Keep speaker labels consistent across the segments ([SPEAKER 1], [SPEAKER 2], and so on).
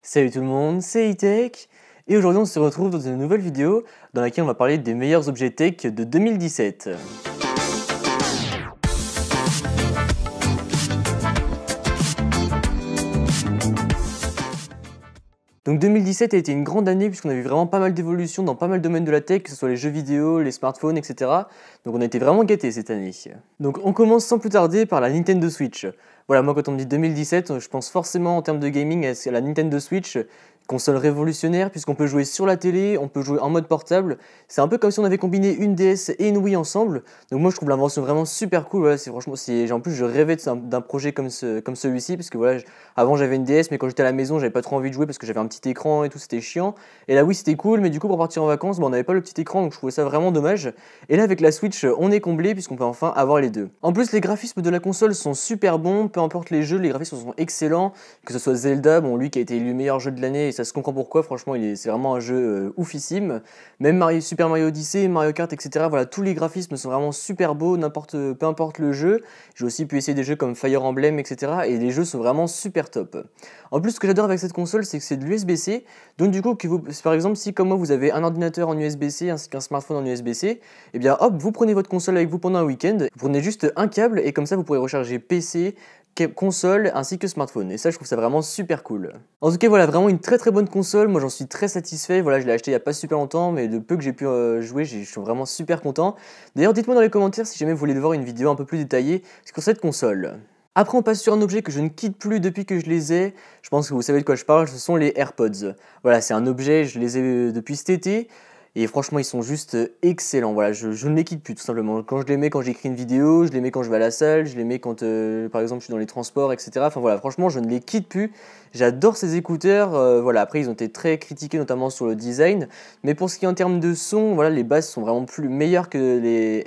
[SPEAKER 1] Salut tout le monde, c'est E-Tech et aujourd'hui on se retrouve dans une nouvelle vidéo dans laquelle on va parler des meilleurs objets tech de 2017. Donc 2017 a été une grande année puisqu'on a vu vraiment pas mal d'évolutions dans pas mal de domaines de la tech, que ce soit les jeux vidéo, les smartphones, etc. Donc on a été vraiment gâtés cette année. Donc on commence sans plus tarder par la Nintendo Switch. Voilà, moi quand on me dit 2017, je pense forcément en termes de gaming à la Nintendo Switch, console révolutionnaire puisqu'on peut jouer sur la télé, on peut jouer en mode portable. C'est un peu comme si on avait combiné une DS et une Wii ensemble. Donc moi je trouve l'invention vraiment super cool. Voilà, en plus je rêvais d'un projet comme celui-ci parce que voilà, avant j'avais une DS mais quand j'étais à la maison j'avais pas trop envie de jouer parce que j'avais un petit écran et tout, c'était chiant. Et la Wii c'était cool mais du coup pour partir en vacances, on n'avait pas le petit écran donc je trouvais ça vraiment dommage. Et là avec la Switch on est comblé puisqu'on peut enfin avoir les deux. En plus les graphismes de la console sont super bons, peu importe les jeux, les graphismes sont excellents. Que ce soit Zelda, bon lui qui a été élu meilleur jeu de l'année et ça se comprend pourquoi, franchement c'est vraiment un jeu oufissime. Même Super Mario Odyssey, Mario Kart, etc. Voilà, tous les graphismes sont vraiment super beaux, peu importe le jeu. J'ai aussi pu essayer des jeux comme Fire Emblem, etc. Et les jeux sont vraiment super top. En plus, ce que j'adore avec cette console, c'est que c'est de l'USB-C. Donc du coup, par exemple, si comme moi vous avez un ordinateur en USB-C ainsi qu'un smartphone en USB-C, et bien hop, vous prenez votre console avec vous pendant un week-end, vous prenez juste un câble et comme ça vous pourrez recharger PC, console ainsi que smartphone, et ça je trouve ça vraiment super cool. En tout cas voilà, vraiment une très bonne console, moi j'en suis très satisfait, voilà, je l'ai acheté il y a pas super longtemps mais de peu que j'ai pu jouer, je suis vraiment super content. D'ailleurs dites-moi dans les commentaires si jamais vous voulez voir une vidéo un peu plus détaillée sur cette console. Après on passe sur un objet que je ne quitte plus depuis que je les ai, je pense que vous savez de quoi je parle, ce sont les AirPods. Voilà, c'est un objet, je les ai depuis cet été. Et franchement, ils sont juste excellents. Voilà, je ne les quitte plus tout simplement. Quand je les mets quand j'écris une vidéo, je les mets quand je vais à la salle, je les mets quand, par exemple, je suis dans les transports, etc. Enfin voilà, franchement, je ne les quitte plus. J'adore ces écouteurs. Voilà, après, ils ont été très critiqués, notamment sur le design. Mais pour ce qui est en termes de son, voilà, les basses sont vraiment meilleures que les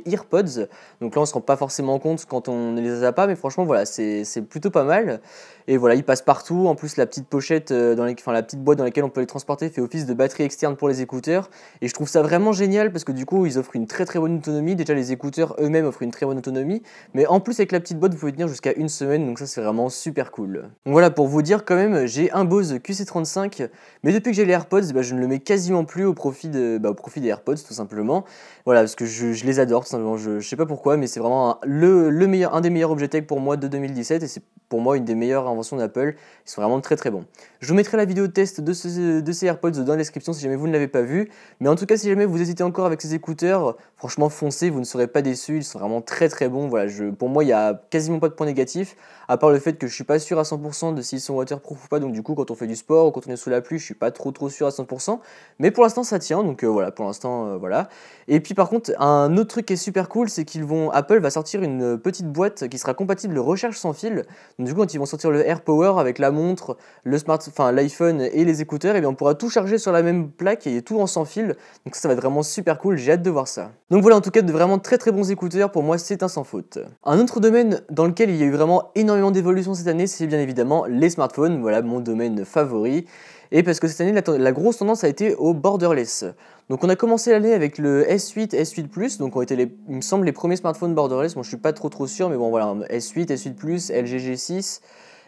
[SPEAKER 1] AirPods. Donc là, on se rend pas forcément compte quand on ne les a pas, mais franchement, voilà, c'est plutôt pas mal. Et voilà, ils passent partout. En plus, la petite pochette, la petite boîte dans laquelle on peut les transporter fait office de batterie externe pour les écouteurs. Et je trouve ça vraiment génial parce que du coup, ils offrent une très bonne autonomie. Déjà, les écouteurs eux-mêmes offrent une très bonne autonomie. Mais en plus, avec la petite boîte, vous pouvez tenir jusqu'à une semaine. Donc ça, c'est vraiment super cool. Donc voilà, pour vous dire quand même, j'ai un Bose QC35. Mais depuis que j'ai les AirPods, je ne le mets quasiment plus au profit des AirPods, tout simplement. Voilà, parce que je les adore, tout simplement. Je sais pas pourquoi, mais c'est vraiment un des meilleurs objets tech pour moi de 2017. Et c'est pour moi une des meilleures inventions d'Apple. Ils sont vraiment très bons. Je vous mettrai la vidéo test de ces AirPods dans la description si jamais vous ne l'avez pas vu. Mais en tout cas, si jamais vous hésitez encore avec ces écouteurs, franchement foncez, vous ne serez pas déçus. Ils sont vraiment très bons. Voilà, pour moi, il n'y a quasiment pas de points négatifs, à part le fait que je suis pas sûr à 100% de s'ils sont waterproof ou pas. Donc du coup, quand on fait du sport ou quand on est sous la pluie, je suis pas trop sûr à 100%. Mais pour l'instant, ça tient. Donc voilà, pour l'instant, voilà. Et puis par contre, un autre truc qui est super cool, c'est Apple va sortir une petite boîte qui sera compatible recharge sans fil. Donc du coup, quand ils vont sortir le AirPower avec la montre, l'iPhone et les écouteurs, et bien on pourra tout charger sur la même plaque et tout en sans fil. Donc ça va être vraiment super cool, j'ai hâte de voir ça. Donc voilà, en tout cas, de vraiment très bons écouteurs, pour moi c'est un sans faute. Un autre domaine dans lequel il y a eu vraiment énormément d'évolution cette année, c'est bien évidemment les smartphones, voilà mon domaine favori. Et parce que cette année, la grosse tendance a été au borderless. Donc on a commencé l'année avec le S8, S8 Plus, donc ont été il me semble les premiers smartphones borderless. Bon, je suis pas trop sûr, mais bon voilà, S8, S8 Plus, LG G6.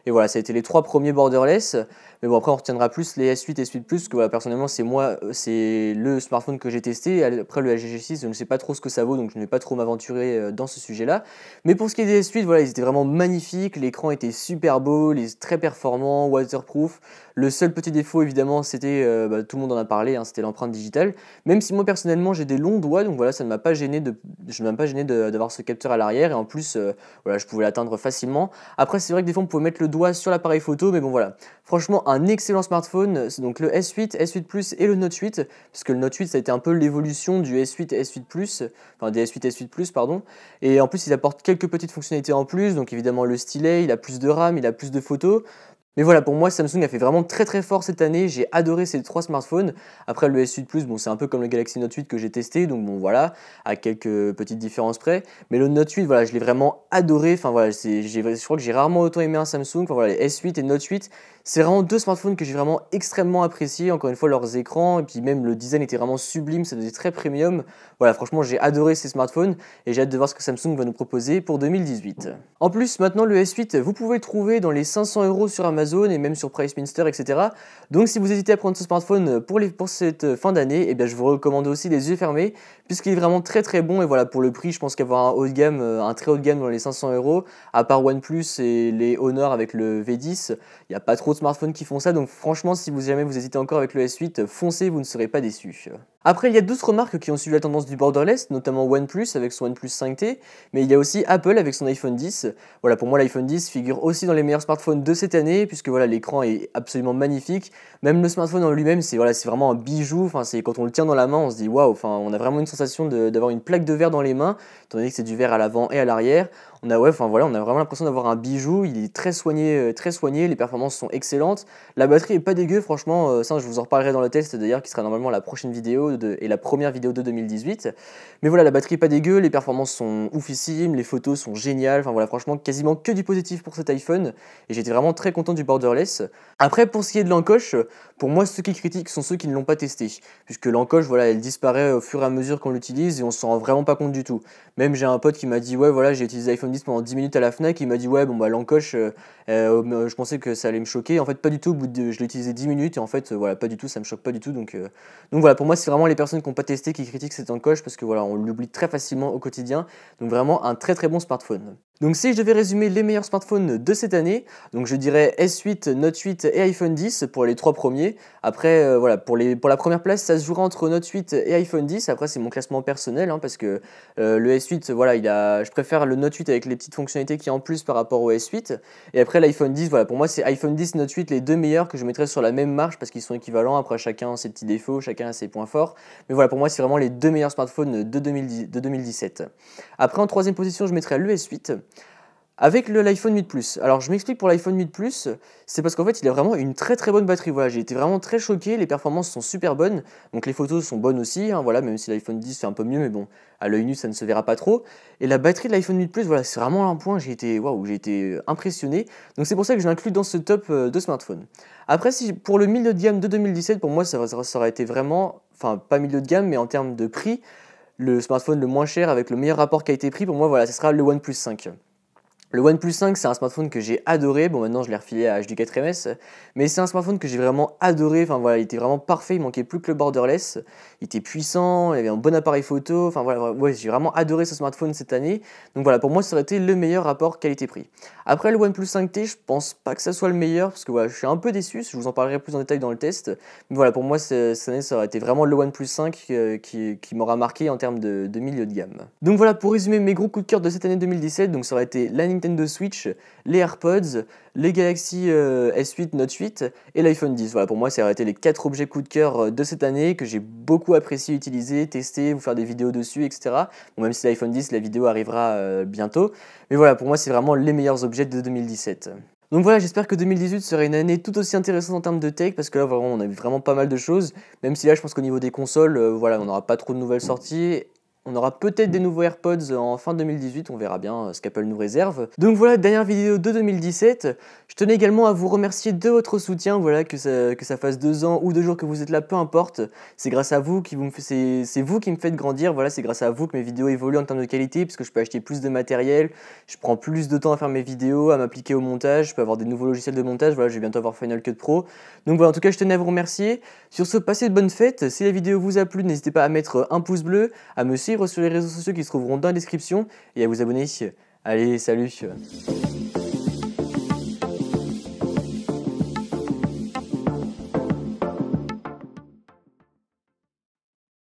[SPEAKER 1] Et voilà, ça a été les 3 premiers borderless. Mais bon, après, on retiendra plus les S8 et S8 Plus, parce que voilà, personnellement, c'est le smartphone que j'ai testé. Et après, le LG G6, je ne sais pas trop ce que ça vaut, donc je ne vais pas trop m'aventurer dans ce sujet-là. Mais pour ce qui est des S8, voilà, ils étaient vraiment magnifiques. L'écran était super beau, très performant, waterproof. Le seul petit défaut, évidemment, c'était, tout le monde en a parlé, hein, c'était l'empreinte digitale. Même si moi, personnellement, j'ai des longs doigts, donc voilà, ça ne m'a pas gêné d'avoir ce capteur à l'arrière. Et en plus, voilà, je pouvais l'atteindre facilement. Après, c'est vrai que des fois, on pouvait mettre le doigt sur l'appareil photo, mais bon, voilà. Franchement, un excellent smartphone, donc le S8, S8 Plus et le Note 8, parce que le Note 8, ça a été un peu l'évolution du S8 et S8 Plus, enfin des S8 et S8 Plus, pardon. Et en plus, il apporte quelques petites fonctionnalités en plus, donc évidemment le stylet, il a plus de RAM, il a plus de photos. Mais voilà, pour moi, Samsung a fait vraiment très fort cette année. J'ai adoré ces 3 smartphones. Après, le S8 Plus, bon, c'est un peu comme le Galaxy Note 8 que j'ai testé, donc bon, voilà, à quelques petites différences près. Mais le Note 8, voilà, je l'ai vraiment adoré. Enfin voilà, je crois que j'ai rarement autant aimé un Samsung. Enfin voilà, les S8 et Note 8, c'est vraiment 2 smartphones que j'ai vraiment extrêmement appréciés. Encore une fois, leurs écrans et puis même le design était vraiment sublime, ça faisait très premium. Voilà, franchement, j'ai adoré ces smartphones et j'ai hâte de voir ce que Samsung va nous proposer pour 2018. En plus, maintenant, le S8, vous pouvez le trouver dans les 500 € sur Amazon. Amazon et même sur PriceMinster, etc. Donc si vous hésitez à prendre ce smartphone pour cette fin d'année, eh bien je vous recommande aussi les yeux fermés, puisqu'il est vraiment très très bon. Et voilà, pour le prix, je pense qu'avoir un haut de gamme, un très haut de gamme dans les 500 €, à part OnePlus et les Honor avec le V10, il n'y a pas trop de smartphones qui font ça. Donc franchement, si jamais vous hésitez encore avec le S8, foncez, vous ne serez pas déçus. Après, il y a d'autres marques qui ont suivi la tendance du borderless, notamment OnePlus avec son OnePlus 5T, mais il y a aussi Apple avec son iPhone 10. Voilà, pour moi, l'iPhone 10 figure aussi dans les meilleurs smartphones de cette année, puisque voilà, l'écran est absolument magnifique. Même le smartphone en lui-même, c'est vraiment un bijou. Enfin, c'est quand on le tient dans la main, on se dit waouh. Enfin, on a vraiment une sensation d'avoir une plaque de verre dans les mains, étant donné que c'est du verre à l'avant et à l'arrière. On a vraiment l'impression d'avoir un bijou. Il est très soigné, très soigné. Les performances sont excellentes. La batterie est pas dégueu, franchement. Ça, je vous en reparlerai dans le test d'ailleurs, qui sera normalement la prochaine vidéo et la première vidéo de 2018. Mais voilà, la batterie est pas dégueu. Les performances sont oufissimes. Les photos sont géniales. Enfin voilà, franchement, quasiment que du positif pour cet iPhone. Et j'étais vraiment très content du borderless. Après, pour ce qui est de l'encoche, pour moi, ceux qui critiquent sont ceux qui ne l'ont pas testé, puisque l'encoche, voilà, elle disparaît au fur et à mesure qu'on l'utilise et on s'en rend vraiment pas compte du tout. Même j'ai un pote qui m'a dit ouais voilà, j'ai utilisé l'iPhone 10 pendant 10 minutes à la Fnac, il m'a dit ouais bon bah l'encoche, je pensais que ça allait me choquer, en fait pas du tout. Je l'ai utilisé 10 minutes et en fait voilà, pas du tout, ça me choque pas du tout. Donc voilà, pour moi c'est vraiment les personnes qui n'ont pas testé qui critiquent cette encoche, parce que voilà, on l'oublie très facilement au quotidien. Donc vraiment un très très bon smartphone. Donc si je devais résumer les meilleurs smartphones de cette année, donc je dirais S8, Note 8 et iPhone 10 pour les trois premiers. Après voilà, pour la première place, ça se jouera entre Note 8 et iPhone 10. Après c'est mon classement personnel, hein, parce que le S8, voilà, je préfère le Note 8 avec les petites fonctionnalités qu'il y a en plus par rapport au S8. Et après l'iPhone 10, voilà, pour moi c'est iPhone 10, Note 8 les deux meilleurs que je mettrais sur la même marche, parce qu'ils sont équivalents. Après chacun a ses petits défauts, chacun a ses points forts. Mais voilà, pour moi c'est vraiment les deux meilleurs smartphones de 2017. Après en troisième position, je mettrais le S8. Avec l'iPhone 8 Plus. Alors je m'explique pour l'iPhone 8 Plus, c'est parce qu'en fait il a vraiment une très très bonne batterie. Voilà, j'ai été vraiment très choqué, les performances sont super bonnes, donc les photos sont bonnes aussi, hein, voilà, même si l'iPhone 10 fait un peu mieux, mais bon, à l'œil nu ça ne se verra pas trop. Et la batterie de l'iPhone 8 Plus, voilà, c'est vraiment un point, j'ai été impressionné. Donc c'est pour ça que je l'inclus dans ce top de smartphone. Après, pour le milieu de gamme de 2017, pour moi ça aurait été vraiment, enfin pas milieu de gamme, mais en termes de prix, le smartphone le moins cher avec le meilleur rapport qualité-prix, pour moi voilà, ce sera le OnePlus 5. Le OnePlus 5, c'est un smartphone que j'ai adoré. Bon, maintenant je l'ai refilé à HD 4ms, mais c'est un smartphone que j'ai vraiment adoré. Enfin voilà, il était vraiment parfait, il manquait plus que le borderless. Il était puissant, il avait un bon appareil photo. Enfin voilà, ouais, j'ai vraiment adoré ce smartphone cette année. Donc voilà, pour moi ça aurait été le meilleur rapport qualité-prix. Après le OnePlus 5T, je pense pas que ça soit le meilleur, parce que voilà, je suis un peu déçu. Je vous en parlerai plus en détail dans le test. Mais voilà, pour moi cette année ça aurait été vraiment le OnePlus 5 qui m'aura marqué en termes de milieu de gamme. Donc voilà, pour résumer mes gros coups de cœur de cette année 2017, donc ça aurait été la Nintendo Switch, les AirPods, les Galaxy S8, Note 8 et l'iPhone 10. Voilà, pour moi, ça aurait été les 4 objets coup de cœur de cette année que j'ai beaucoup apprécié utiliser, tester, vous faire des vidéos dessus, etc. Bon, même si l'iPhone 10, la vidéo arrivera bientôt. Mais voilà, pour moi, c'est vraiment les meilleurs objets de 2017. Donc voilà, j'espère que 2018 sera une année tout aussi intéressante en termes de tech, parce que là, vraiment, on a vu vraiment pas mal de choses. Même si là, je pense qu'au niveau des consoles, voilà, on n'aura pas trop de nouvelles sorties. On aura peut-être des nouveaux AirPods en fin 2018, on verra bien ce qu'Apple nous réserve. Donc voilà, dernière vidéo de 2017. Je tenais également à vous remercier de votre soutien, voilà, que ça fasse 2 ans ou 2 jours que vous êtes là, peu importe. C'est grâce à vous c'est vous qui me faites grandir, voilà, c'est grâce à vous que mes vidéos évoluent en termes de qualité, puisque je peux acheter plus de matériel, je prends plus de temps à faire mes vidéos, à m'appliquer au montage, je peux avoir des nouveaux logiciels de montage, voilà, je vais bientôt avoir Final Cut Pro. Donc voilà, en tout cas, je tenais à vous remercier. Sur ce, passez de bonnes fêtes. Si la vidéo vous a plu, n'hésitez pas à mettre un pouce bleu, à me suivre sur les réseaux sociaux qui se trouveront dans la description et à vous abonner. Allez, salut!